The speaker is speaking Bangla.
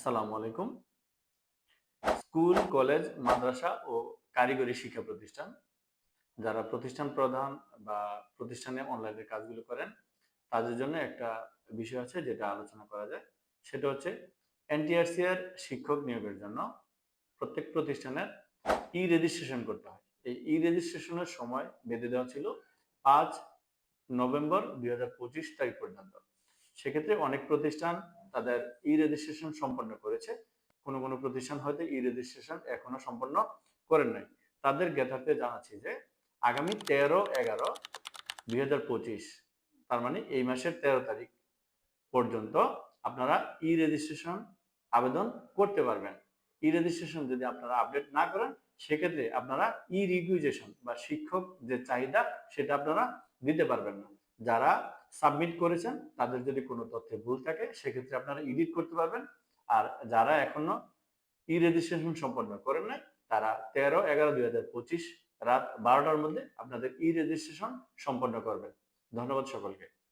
আসসালামু আলাইকুম। স্কুল, কলেজ, মাদ্রাসা ও কারিগরি শিক্ষা প্রতিষ্ঠান যারা প্রতিষ্ঠান প্রধান বা প্রতিষ্ঠানে অনলাইনের কাজগুলো করেন, তাদের জন্য একটা বিষয় আছে যেটা আলোচনা করা যায়। সেটা হচ্ছে এনটিআরসি এর শিক্ষক নিয়োগের জন্য প্রত্যেক প্রতিষ্ঠানের ই-রেজিস্ট্রেশন করতে হয়। এই ই-রেজিস্ট্রেশনের সময় বেঁধে দেওয়া ছিল ৫ নভেম্বর ২০২৫ তারিখ পর্যন্ত। সেক্ষেত্রে অনেক প্রতিষ্ঠান তাদের ই-রেজিস্ট্রেশন সম্পন্ন করেছে। কোনো প্রতিষ্ঠান হয়তো ই-রেজিস্ট্রেশন এখনো সম্পন্ন করেন নাই। তাদের জ্ঞাতার্থে জানাচ্ছি যে আগামী ১৩/১১/২০২৫ তার মানে এই মাসের ১৩ তারিখ পর্যন্ত আপনারা ই-রেজিস্ট্রেশন আবেদন করতে পারবেন। ই-রেজিস্ট্রেশন যদি আপনারা আপডেট না করেন, সেক্ষেত্রে আপনারা ই-রিকুইজিশন বা শিক্ষক যে চাহিদা সেটা আপনারা দিতে পারবেন না। যারা সাবমিট করেছেন তাদের যদি কোনো তথ্যে ভুল থাকে সেক্ষেত্রে আপনারা এডিট করতে পারবেন। আর যারা এখনো ই-রেজিস্ট্রেশন সম্পন্ন করেন নাই তারা ১৩/১১/২০২৫ রাত ১২টার মধ্যে আপনাদের ই-রেজিস্ট্রেশন সম্পন্ন করবেন। ধন্যবাদ সকলকে।